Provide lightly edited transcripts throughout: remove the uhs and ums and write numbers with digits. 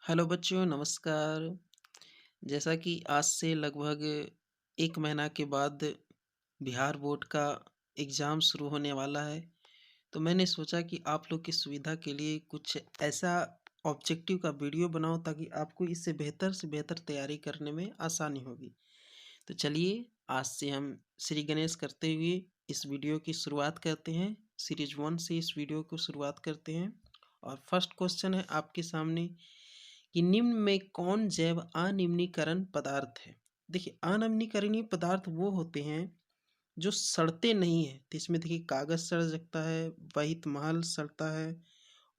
Hello बच्चों, नमस्कार। जैसा कि आज से लगभग 1 महीना के बाद बिहार बोर्ड का एग्ज़ाम शुरू होने वाला है, तो मैंने सोचा कि आप लोग की सुविधा के लिए कुछ ऐसा ऑब्जेक्टिव का वीडियो बनाऊँ ताकि आपको इससे बेहतर से बेहतर तैयारी करने में आसानी होगी। तो चलिए, आज से हम श्री गणेश करते हुए इस वीडियो की शुरुआत करते हैं। सीरीज़ 1 से इस वीडियो को शुरुआत करते हैं और फर्स्ट क्वेश्चन है आपके सामने कि निम्न में कौन जैव अनिम्नीकरण पदार्थ है? देखिए, अनिम्नीकरणीय पदार्थ वो होते हैं जो सड़ते नहीं हैं। तो इसमें देखिए कागज सड़ सकता है, वहित महल सड़ता है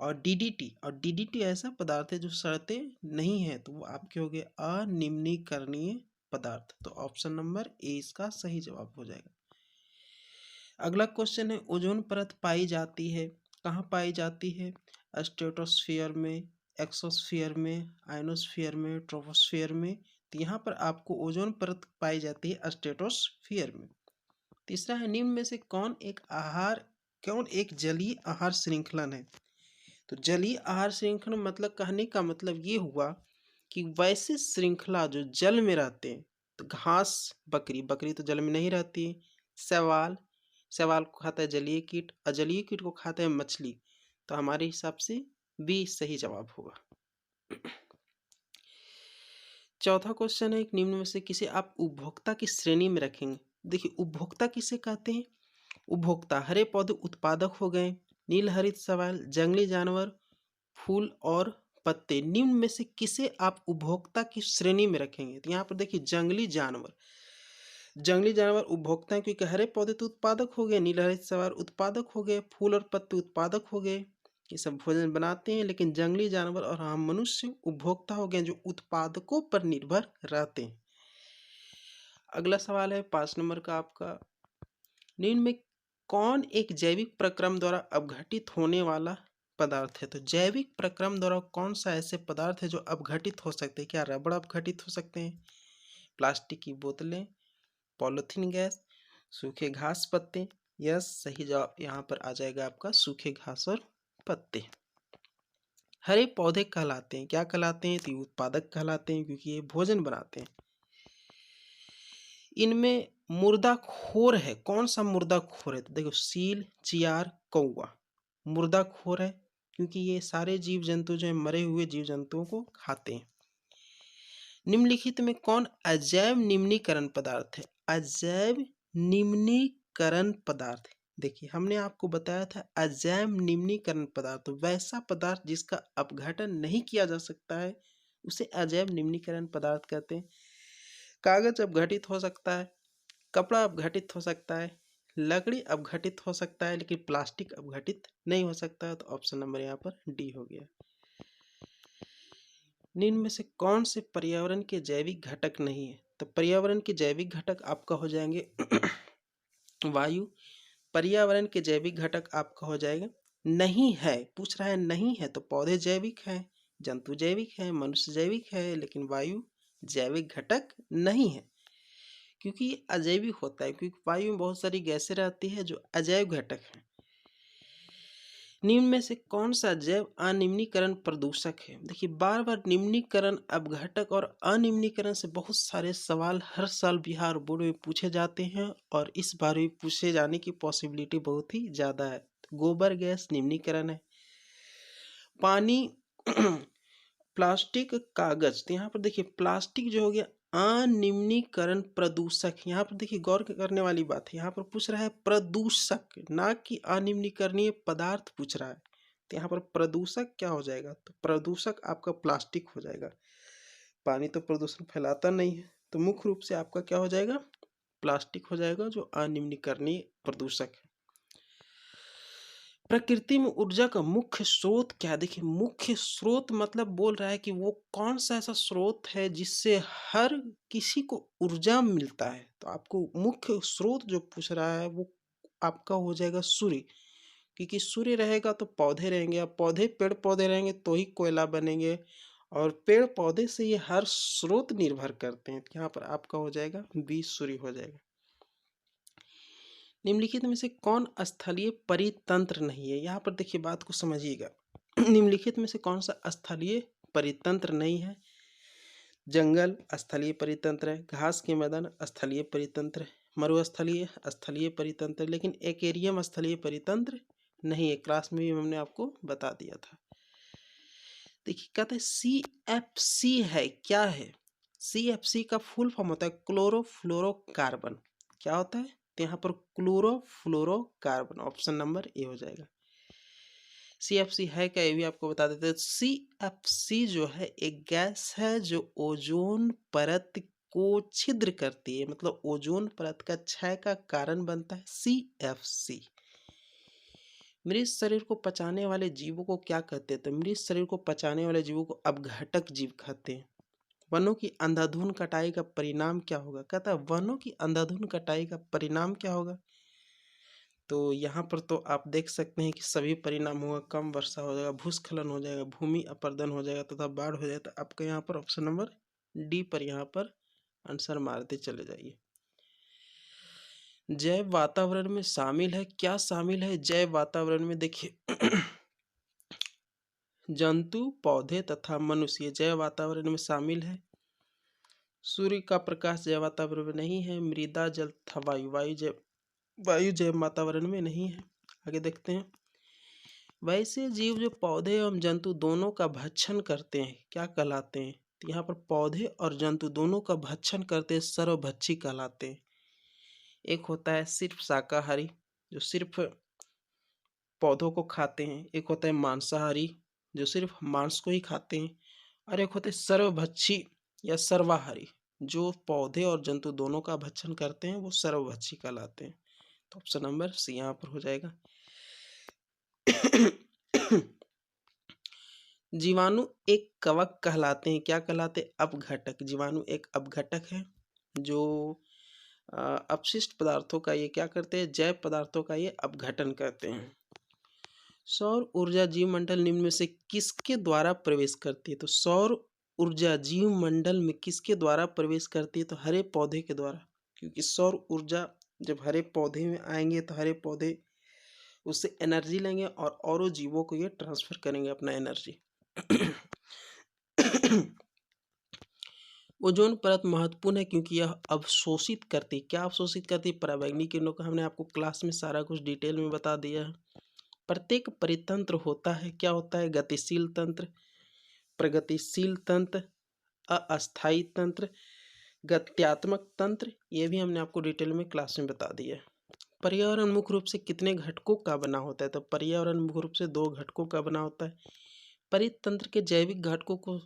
और डीडीटी ऐसा पदार्थ है जो सड़ते नहीं हैं, तो वो आपके हो गए अनिम्नीकरणीय पदार्थ। तो ऑप्शन नंबर ए इसका सही जवाब हो जाएगा। अगला क्वेश्चन है, ओजोन परत पाई जाती है, कहाँ पाई जाती है? स्ट्रेटोस्फियर में, एक्सोस्फियर में, आयनोस्फियर में, ट्रोपोस्फियर में। तो यहाँ पर आपको ओजोन परत पाई जाती है स्ट्रेटोस्फियर में। तीसरा है, निम्न में से कौन एक जलीय आहार श्रृंखलन है? तो जलीय आहार श्रृंखला मतलब कहने का मतलब ये हुआ कि वैसे श्रृंखला जो जल में रहते हैं। तो घास, बकरी बकरी तो जल में नहीं रहती है। शैवाल, शैवाल को खाता है जलीय कीट, अजलीय कीट को खाता है मछली। तो हमारे हिसाब से बी सही जवाब होगा। चौथा क्वेश्चन है, एक निम्न में से किसे आप उपभोक्ता की श्रेणी में रखेंगे? देखिए, उपभोक्ता किसे कहते हैं? उपभोक्ता हरे पौधे उत्पादक हो गए, नीलहरित शैवाल, जंगली जानवर, फूल और पत्ते। निम्न में से किसे आप उपभोक्ता की श्रेणी में रखेंगे? तो यहाँ पर देखिए जंगली जानवर, जंगली जानवर उपभोक्ता हैं क्योंकि हरे पौधे तो उत्पादक हो गए, नीलहरित शैवाल उत्पादक हो गए, फूल और पत्ते उत्पादक हो गए, ये सब भोजन बनाते हैं। लेकिन जंगली जानवर और हम मनुष्य उपभोक्ता हो गए जो उत्पादकों पर निर्भर रहते हैं। अगला सवाल है 5 नंबर का आपका, निम्न में कौन एक जैविक प्रक्रम द्वारा अपघटित होने वाला पदार्थ है? तो जैविक प्रक्रम द्वारा कौन सा ऐसे पदार्थ है जो अपघटित हो सकते हैं? क्या रबड़ अपघटित हो सकते हैं, प्लास्टिक की बोतलें, पॉलीथीन गैस, सूखे घास पत्ते? यस, सही जवाब यहाँ पर आ जाएगा आपका सूखे घास और पत्ते। हरे पौधे कहलाते हैं, क्या कहलाते हैं? तो ये उत्पादक कहलाते हैं क्योंकि ये भोजन बनाते हैं। इनमें मुर्दाखोर है, कौन सा मुर्दाखोर है? तो देखो सील, चियार, कौवा मुर्दाखोर है क्योंकि ये सारे जीव जंतु जो है मरे हुए जीव जंतुओं को खाते हैं। निम्नलिखित में कौन अजैव निम्नीकरण पदार्थ है? अजैव निम्नीकरण पदार्थ, देखिए हमने आपको बताया था अजैव निम्नीकरण पदार्थ, तो वैसा पदार्थ जिसका अपघटन नहीं किया जा सकता है उसे अजैव निम्नीकरण पदार्थ कहते हैं। कागज अपघटित हो सकता है, कपड़ा अपघटित हो सकता है, लकड़ी अपघटित हो सकता है, लेकिन प्लास्टिक अपघटित नहीं हो सकता है। तो ऑप्शन नंबर यहाँ पर डी हो गया। निम्न में से कौन से पर्यावरण के जैविक घटक नहीं है? तो पर्यावरण के जैविक घटक आपका हो जाएंगे वायु। पर्यावरण के जैविक घटक आपका हो जाएगा नहीं है, पूछ रहा है नहीं है तो पौधे जैविक हैं, जंतु जैविक हैं, मनुष्य जैविक है, लेकिन वायु जैविक घटक नहीं है क्योंकि ये अजैविक होता है, क्योंकि वायु में बहुत सारी गैसें रहती है जो अजैव घटक हैं। निम्न में से कौन सा जैव अनिम्नीकरण प्रदूषक है? देखिए बार बार निम्नीकरण, अपघटक और अनिम्नीकरण से बहुत सारे सवाल हर साल बिहार बोर्ड में पूछे जाते हैं और इस बार भी पूछे जाने की पॉसिबिलिटी बहुत ही ज़्यादा है। गोबर गैस निम्नीकरण है, पानी प्लास्टिक, कागज। तो यहाँ पर देखिए प्लास्टिक जो हो गया अनिम्नीकरण प्रदूषक। यहाँ पर देखिए गौर करने वाली बात है, यहाँ पर पूछ रहा है प्रदूषक, ना कि अनिम्नीकरणीय पदार्थ पूछ रहा है। तो यहाँ पर प्रदूषक क्या हो जाएगा? तो प्रदूषक आपका प्लास्टिक हो जाएगा। पानी तो प्रदूषण फैलाता नहीं है, तो मुख्य रूप से आपका क्या हो जाएगा? प्लास्टिक हो जाएगा जो अनिम्नीकरणीय प्रदूषक है। प्रकृति में ऊर्जा का मुख्य स्रोत क्या है? देखिए मुख्य स्रोत मतलब बोल रहा है कि वो कौन सा ऐसा स्रोत है जिससे हर किसी को ऊर्जा मिलता है। तो आपको मुख्य स्रोत जो पूछ रहा है वो आपका हो जाएगा सूर्य, क्योंकि सूर्य रहेगा तो पौधे रहेंगे, अब पौधे पेड़ पौधे रहेंगे तो ही कोयला बनेंगे और पेड़ पौधे से ये हर स्रोत निर्भर करते हैं। तो यहाँ पर आपका हो जाएगा बी सूर्य हो जाएगा। निम्नलिखित में से कौन स्थलीय परितंत्र नहीं है? यहाँ पर देखिए बात को समझिएगा। निम्नलिखित में से कौन सा स्थलीय परितंत्र नहीं है। जंगल स्थलीय परितंत्र है, घास के मैदान स्थलीय परितंत्र है, मरुस्थलीय स्थलीय परितंत्र, लेकिन एक्वेरियम स्थलीय परितंत्र नहीं है। क्लास में भी हमने आपको बता दिया था। देखिए कहते हैं CFC है, क्या है? CFC का फुल फॉर्म होता है क्लोरोफ्लोरोकार्बन। क्या होता है? तो यहाँ पर क्लोरोफ्लोरोकार्बन, ऑप्शन नंबर ए हो जाएगा। CFC है क्या, ये भी आपको बता देते हैं। CFC जो है एक गैस है जो ओजोन परत को छिद्र करती है, मतलब ओजोन परत का क्षय का कारण बनता है CFC। मृत शरीर को पचाने वाले जीवों को क्या कहते हैं? तो मृत शरीर को पचाने वाले जीवों को अपघटक जीव कहते हैं। वनों की अंधाधुंध कटाई का परिणाम क्या होगा? कहता है वनों की अंधाधुंध कटाई का परिणाम क्या होगा? तो यहाँ पर तो आप देख सकते हैं कि सभी परिणाम होगा। कम वर्षा हो जाएगा, भूस्खलन हो जाएगा, भूमि अपर्दन हो जाएगा तथा बाढ़ हो जाएगा। तो आपका यहाँ पर ऑप्शन नंबर डी पर यहाँ पर आंसर मारते चले जाइए। जैव वातावरण में शामिल है, क्या शामिल है जैव वातावरण में? देखिए जंतु, पौधे तथा मनुष्य जैव वातावरण में शामिल है। सूर्य का प्रकाश जैव वातावरण में नहीं है। मृदा, जल तथा वायु जैव वातावरण में नहीं है। आगे देखते हैं। वैसे जीव जो पौधे एवं जंतु दोनों का भक्षण करते हैं क्या कहलाते हैं? तो यहाँ पर पौधे और जंतु दोनों का भक्षण करते हैं सर्वभक्षी कहलाते हैं। एक होता है सिर्फ शाकाहारी जो सिर्फ पौधों को खाते हैं, एक होता है मांसाहारी जो सिर्फ मांस को ही खाते हैं, और एक होते हैं सर्वभक्षी या सर्वाहारी जो पौधे और जंतु दोनों का भक्षण करते हैं, वो सर्वभक्षी कहलाते हैं। तो ऑप्शन नंबर सी यहाँ पर हो जाएगा। जीवाणु एक कवक कहलाते हैं, क्या कहलाते हैं? अपघटक। जीवाणु एक अपघटक है जो अपशिष्ट पदार्थों का ये क्या करते हैं? जैव पदार्थों का ये अपघटन करते हैं। सौर ऊर्जा जीवमंडल निम्न में से किसके द्वारा प्रवेश करती है? तो सौर ऊर्जा जीवमंडल में किसके द्वारा प्रवेश करती है? तो हरे पौधे के द्वारा, क्योंकि सौर ऊर्जा जब हरे पौधे में आएंगे तो हरे पौधे उससे एनर्जी लेंगे और जीवों को ये ट्रांसफर करेंगे अपना एनर्जी। ओजोन परत महत्वपूर्ण है क्योंकि यह अवशोषित करती है। क्या अवशोषित करती है? पराबैंगनी किरणों का हमने आपको क्लास में सारा कुछ डिटेल में बता दिया है। प्रत्येक परितंत्र होता है, क्या होता है? गतिशील तंत्र, प्रगतिशील तंत्र, अस्थायी तंत्र, गत्यात्मक तंत्र, ये भी हमने आपको डिटेल में क्लास में बता दिया है। पर्यावरण मुख्य रूप से कितने घटकों का बना होता है? तो पर्यावरण मुख्य रूप से 2 घटकों का बना होता है। परितंत्र के जैविक घटकों को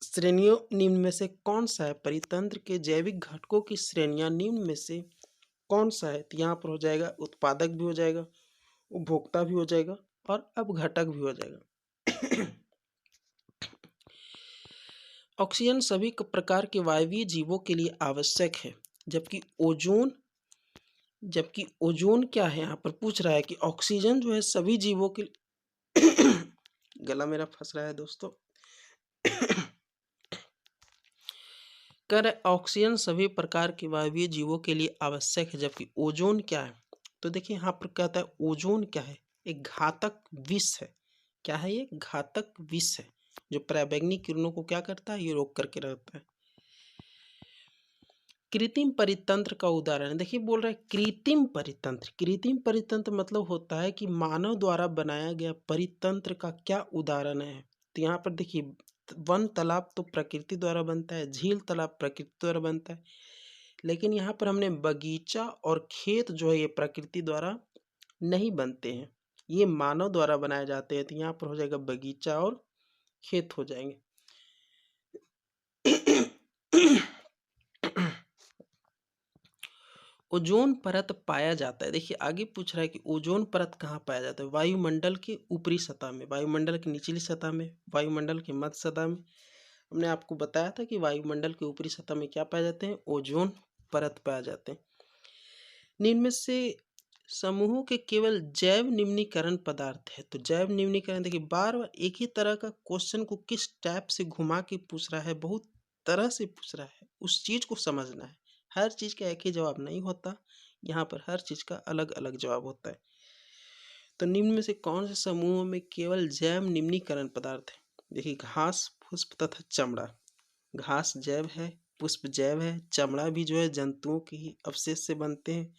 श्रेणियों निम्न में से कौन सा है? परितंत्र के जैविक घटकों की श्रेणियां निम्न में से कौन सा है? तो यहाँ पर हो जाएगा उत्पादक भी हो जाएगा, उपभोक्ता भी हो जाएगा और अपघटक भी हो जाएगा। ऑक्सीजन सभी प्रकार के वायवीय जीवों के लिए आवश्यक है, जबकि ओजोन क्या है? यहाँ पर पूछ रहा है कि ऑक्सीजन जो है सभी जीवों के गला मेरा फंस रहा है दोस्तों। ऑक्सीजन सभी प्रकार के वायवीय जीवों के लिए आवश्यक है, जबकि ओजोन क्या है? तो देखिए यहाँ पर कहता है ओजोन क्या है? एक घातक विष है। क्या है ये? घातक विष है जो पराबैंगनी किरणों को क्या करता है? ये रोक करके रखता है। कृत्रिम परितंत्र का उदाहरण, देखिए बोल रहा है कृत्रिम परितंत्र। कृत्रिम परितंत्र मतलब होता है कि मानव द्वारा बनाया गया परितंत्र का क्या उदाहरण है? तो यहाँ पर देखिए वन तालाब तो प्रकृति द्वारा बनता है, झील तालाब प्रकृति द्वारा बनता है, लेकिन यहाँ पर हमने बगीचा और खेत जो है ये प्रकृति द्वारा नहीं बनते हैं, ये मानव द्वारा बनाए जाते हैं। तो यहाँ पर हो जाएगा बगीचा और खेत हो जाएंगे। ओजोन परत पाया जाता है, देखिए आगे पूछ रहा है कि ओजोन परत कहाँ पाया जाता है? वायुमंडल के ऊपरी सतह में, वायुमंडल की निचली सतह में, वायुमंडल के मध्य सतह में। हमने आपको बताया था कि वायुमंडल के ऊपरी सतह में क्या पाए जाते हैं? ओजोन परत पाए जाते हैं। निम्न में से समूहों के केवल जैव निम्नीकरण पदार्थ है। तो जैव निम्नीकरण, देखिए बार बार एक ही तरह का क्वेश्चन को किस टाइप से घुमा के पूछ रहा है, बहुत तरह से पूछ रहा है, उस चीज को समझना है। हर चीज का एक ही जवाब नहीं होता, यहाँ पर हर चीज का अलग अलग जवाब होता है। तो निम्न में से कौन से समूहों में केवल जैव निम्नीकरण पदार्थ है? देखिए घास, पुष्प तथा चमड़ा। घास जैव है, पुष्प जैव है, चमड़ा भी जो है जंतुओं के ही अवशेष से बनते हैं।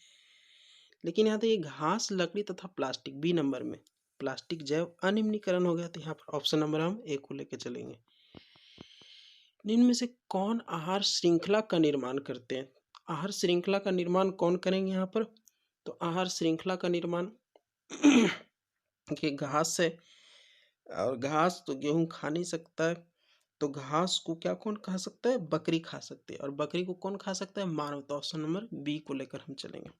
लेकिन यहाँ देखिए घास, लकड़ी तथा प्लास्टिक बी नंबर में। प्लास्टिक जैव अनिम्नीकरण हो गया, तो यहाँ पर ऑप्शन नंबर हम ए को लेकर चलेंगे। निम्न में से कौन आहार श्रृंखला का निर्माण करते हैं? आहार श्रृंखला का निर्माण कौन करेंगे यहाँ पर? तो आहार श्रृंखला का निर्माण कि घास है, और घास तो गेहूं खा नहीं सकता है, तो घास को क्या कौन खा सकता है? बकरी खा सकती है। और बकरी को कौन खा सकता है? मानव। तो ऑप्शन नंबर बी को लेकर हम चलेंगे।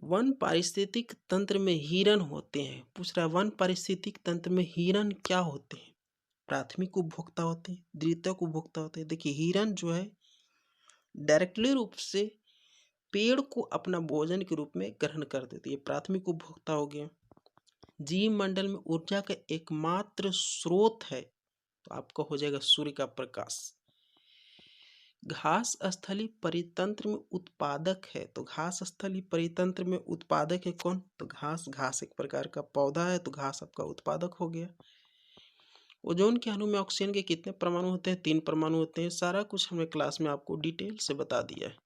वन पारिस्थितिक तंत्र में हिरण होते हैं। पूछ रहा है वन पारिस्थितिक तंत्र में हिरण क्या होते हैं? प्राथमिक उपभोक्ता होते हैं, द्वितीयक उपभोक्ता होते हैं। देखिए हिरण जो है डायरेक्टली रूप से पेड़ को अपना भोजन के रूप में ग्रहण कर देती है, प्राथमिक उपभोक्ता हो गया। जीव मंडल में ऊर्जा का एकमात्र स्रोत है, तो आपका हो जाएगा सूर्य का प्रकाश। घास स्थलीय परितंत्र में उत्पादक है, तो घास स्थलीय परितंत्र में उत्पादक है कौन? तो घास एक प्रकार का पौधा है, तो घास आपका उत्पादक हो गया। ओजोन के अणु में ऑक्सीजन के कितने परमाणु होते हैं? 3 परमाणु होते हैं। सारा कुछ हमने क्लास में आपको डिटेल से बता दिया है।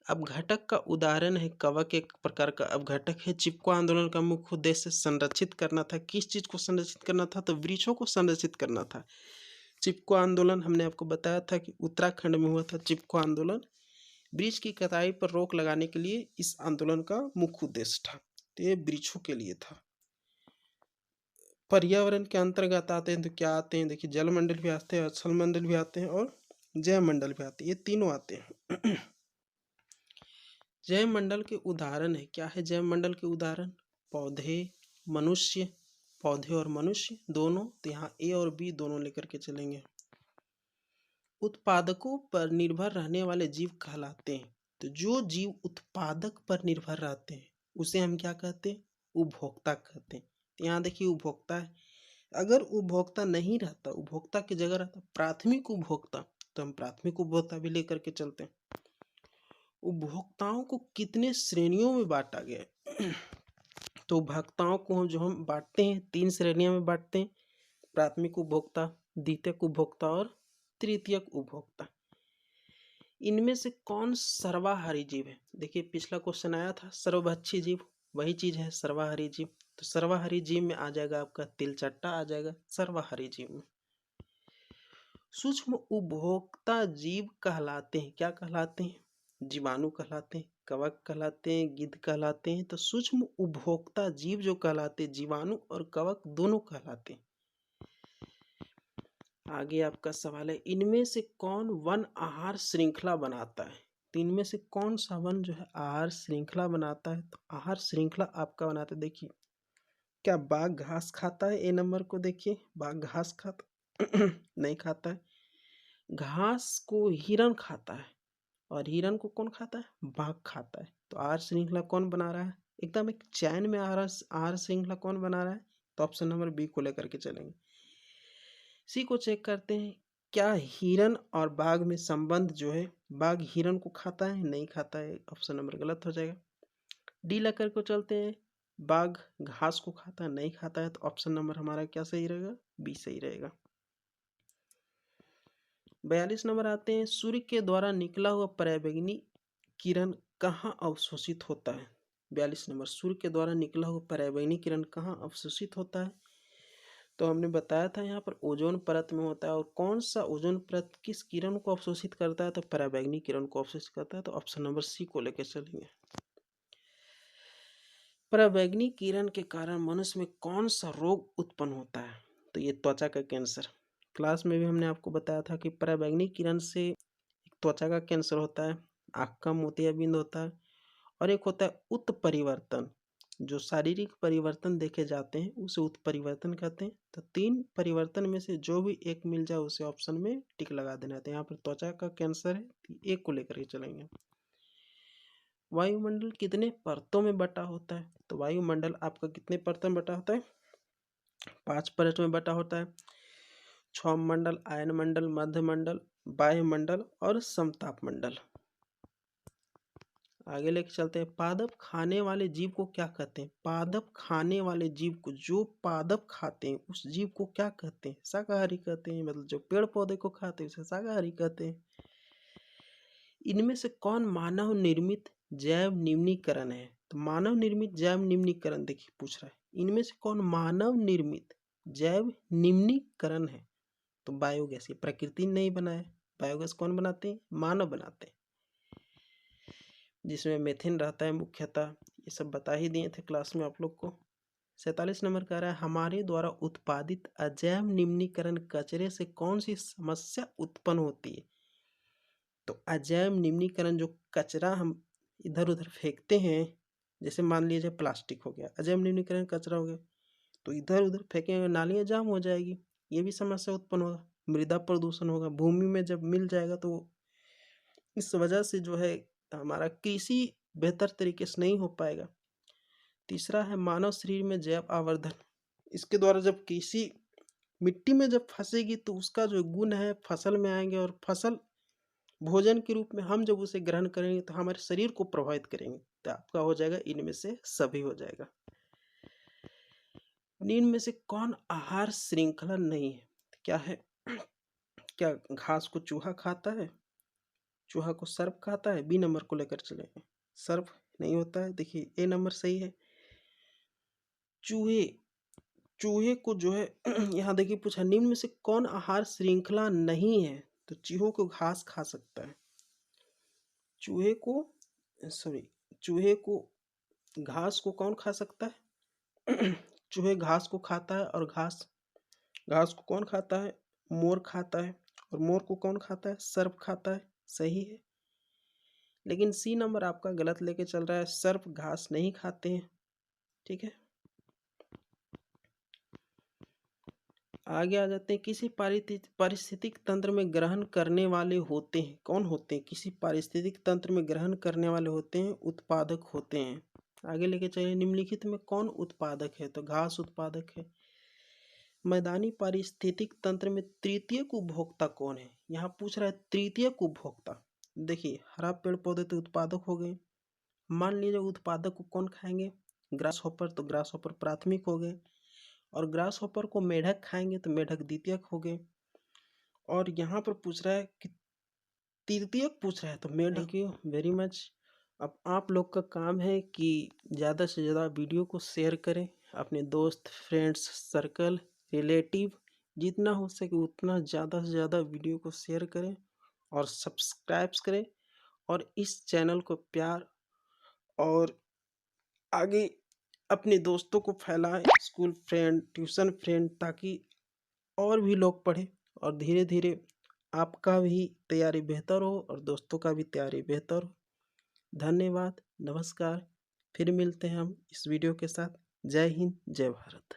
अब घटक का उदाहरण है कवक, एक प्रकार का अपघटक है। चिपको आंदोलन का मुख्य उद्देश्य संरक्षित करना था। किस चीज को संरक्षित करना था? तो वृक्षों को संरक्षित करना था। चिपको आंदोलन हमने आपको बताया था कि उत्तराखंड में हुआ था चिपको आंदोलन। वृक्ष की कटाई पर रोक लगाने के लिए इस आंदोलन का मुख्य उद्देश्य था, तो ये वृक्षों के लिए था। पर्यावरण के अंतर्गत आते हैं तो क्या आते हैं? देखिए जलमंडल भी आते हैं, स्थल मंडल भी आते हैं, और जैव मंडल भी आते हैं। ये तीनों आते हैं। जैव मंडल के उदाहरण है, क्या है जैव मंडल के उदाहरण? पौधे, मनुष्य, पौधे और मनुष्य दोनों। तो यहाँ ए और बी दोनों लेकर के चलेंगे। उत्पादकों पर निर्भर रहने वाले जीव कहलाते हैं, तो जो जीव उत्पादक पर निर्भर रहते हैं उसे हम क्या कहते हैं? उपभोक्ता कहते हैं। तो यहाँ देखिए उपभोक्ता है, अगर उपभोक्ता नहीं रहता, उपभोक्ता की जगह रहता प्राथमिक उपभोक्ता, तो हम प्राथमिक उपभोक्ता भी लेकर के चलते हैं। उपभोक्ताओं को कितने श्रेणियों में बांटा गया है? तो उपभोक्ताओं को जो हम बांटते हैं 3 श्रेणियों में बांटते हैं। प्राथमिक उपभोक्ता, द्वितीयक उपभोक्ता और तृतीयक उपभोक्ता। इनमें से कौन सर्वाहारी जीव है? देखिए पिछला क्वेश्चन आया था सर्वभक्षी जीव, वही चीज है सर्वाहारी जीव। तो सर्वाहारी जीव में आ जाएगा आपका तिलचट्टा, आ जाएगा सर्वाहारी जीव में। सूक्ष्म उपभोक्ता जीव कहलाते हैं, क्या कहलाते हैं? जीवाणु कहलाते हैं, कवक कहलाते हैं, गिद्ध कहलाते हैं। तो सूक्ष्म उपभोक्ता जीव जो कहलाते हैं, जीवाणु और कवक दोनों कहलाते हैं। आगे आपका सवाल है इनमें से कौन वन आहार श्रृंखला बनाता है? तो इनमें से कौन सा वन जो है आहार श्रृंखला बनाता है? तो आहार श्रृंखला आपका बनाता है, देखिए क्या बाघ घास खाता है? ए नंबर को देखिए, बाघ घास खाता नहीं खाता है। घास को हिरन खाता है, और हिरन को कौन खाता है? बाघ खाता है। तो आहार श्रृंखला कौन बना रहा है? एकदम एक चैन में आहार श्रृंखला कौन बना रहा है? तो ऑप्शन नंबर बी को लेकर के चलेंगे। सी को चेक करते हैं, क्या हिरन और बाघ में संबंध जो है, बाघ हिरन को खाता है? नहीं खाता है, ऑप्शन नंबर गलत हो जाएगा। डी लेकर को चलते हैं, बाघ घास को खाता है? नहीं खाता है, तो ऑप्शन नंबर हमारा क्या सही रहेगा? बी सही रहेगा। 42 नंबर आते हैं, सूर्य के द्वारा निकला हुआ पराबैंगनी किरण कहाँ अवशोषित होता है? 42 नंबर, सूर्य के द्वारा निकला हुआ पराबैंगनी किरण कहाँ अवशोषित होता है? तो हमने बताया था यहाँ पर ओजोन परत में होता है। और कौन सा ओजोन परत किस किरण को अवशोषित करता है? तो पराबैंगनी किरण को अवशोषित करता है। तो ऑप्शन नंबर सी को लेकर चलेंगे। पराबैंगनी किरण के कारण मनुष्य में कौन सा रोग उत्पन्न होता है? तो ये त्वचा का कैंसर। क्लास में भी हमने आपको बताया था कि पराबैंगनी किरण से एक त्वचा का कैंसर होता है, आँख का मोतियाबिंद होता है, और एक होता है उत्परिवर्तन। जो शारीरिक परिवर्तन देखे जाते हैं उसे उत्परिवर्तन कहते हैं। तो 3 परिवर्तन में से जो भी एक मिल जाए उसे ऑप्शन में टिक लगा देना है। तो यहाँ पर त्वचा का कैंसर है, एक को लेकर के चलेंगे। वायुमंडल कितने परतों में बटा होता है? तो वायुमंडल आपका कितने परतों में बटा होता है? 5 परत में बटा होता है। क्षौम मंडल, आयन मंडल, मध्य मंडल, वायुमंडल और समताप मंडल। आगे लेके चलते हैं। पादप खाने वाले जीव को क्या कहते हैं? पादप खाने वाले जीव को, जो पादप खाते हैं उस जीव को क्या कहते हैं? शाकाहारी कहते हैं। मतलब जो पेड़ पौधे को खाते हैं उसे शाकाहारी कहते हैं। इनमें से कौन मानव निर्मित जैव निम्नीकरण है? तो मानव निर्मित जैव निम्नीकरण देखिए पूछ रहा है, इनमें से कौन मानव निर्मित जैव निम्नीकरण है? तो बायोगैस। ये प्रकृति ने नहीं बनाया। बायोगैस कौन बनाते हैं? मानव बनाते हैं, जिसमें मेथेन रहता है मुख्यतः। ये सब बता ही दिए थे क्लास में आप लोग को। 47 नंबर कह रहा है, हमारे द्वारा उत्पादित अजैव निम्नीकरण कचरे से कौन सी समस्या उत्पन्न होती है? तो अजैव निम्नीकरण, जो कचरा हम इधर उधर फेंकते हैं, जैसे मान लीजिए प्लास्टिक हो गया, अजैव निम्नीकरण कचरा हो गया, तो इधर उधर फेंकेंगे, नालियाँ जाम हो जाएगी, ये भी समस्या उत्पन्न होगा। मृदा प्रदूषण होगा, भूमि में जब मिल जाएगा तो इस वजह से जो है हमारा कृषि बेहतर तरीके से नहीं हो पाएगा। तीसरा है मानव शरीर में जैव आवर्धन। इसके द्वारा जब कृषि मिट्टी में जब फंसेगी तो उसका जो गुण है फसल में आएंगे, और फसल भोजन के रूप में हम जब उसे ग्रहण करेंगे तो हमारे शरीर को प्रभावित करेंगे। तो आपका हो जाएगा इनमें से सभी हो जाएगा। निम्न में से कौन आहार श्रृंखला नहीं है? क्या है? क्या घास को चूहा खाता है? चूहा को सर्प खाता है? बी नंबर को लेकर चलेंगे। सर्प नहीं होता है। देखिए ए नंबर सही है। चूहे, चूहे को जो है यहाँ देखिए पूछा, निम्न में से कौन आहार श्रृंखला नहीं है? तो चूहों को घास खा सकता है। चूहे को चूहे को घास को कौन खा सकता है? चूहे घास को खाता है, और घास को कौन खाता है? मोर खाता है। और मोर को कौन खाता है? सर्प खाता है। सही है। लेकिन सी नंबर आपका गलत लेके चल रहा है, सर्प घास नहीं खाते हैं। ठीक है, आगे आ जाते हैं। किसी पारिस्थितिक तंत्र में ग्रहण करने वाले होते हैं, कौन होते हैं? किसी पारिस्थितिक तंत्र में ग्रहण करने वाले होते हैं, उत्पादक होते हैं। आगे लेके चलिए, निम्नलिखित में कौन उत्पादक है? तो घास उत्पादक है। मैदानी पारिस्थितिक तंत्र में तृतीयक उपभोक्ता कौन है? यहाँ पूछ रहा है तृतीयक उपभोक्ता। देखिए हरा पेड़ पौधे तो उत्पादक हो गए। मान लीजिए उत्पादक को कौन खाएंगे? ग्रास हॉपर, तो ग्रास हॉपर प्राथमिक हो गए। और ग्रास हॉपर को मेढक खाएंगे तो मेढक द्वितीयक हो गए। और यहाँ पर पूछ रहा है कि तृतीयक पूछ रहा है, तो मेढक। Thank you very much. अब आप लोग का काम है कि ज़्यादा से ज़्यादा वीडियो को शेयर करें, अपने दोस्त, फ्रेंड्स, सर्कल, रिलेटिव, जितना हो सके उतना ज़्यादा से ज़्यादा वीडियो को शेयर करें और सब्सक्राइब करें, और इस चैनल को प्यार और आगे अपने दोस्तों को फैलाएं, स्कूल फ्रेंड, ट्यूशन फ्रेंड, ताकि और भी लोग पढ़ें, और धीरे धीरे आपका भी तैयारी बेहतर हो और दोस्तों का भी तैयारी बेहतर हो। धन्यवाद, नमस्कार। फिर मिलते हैं हम इस वीडियो के साथ। जय हिंद, जय भारत।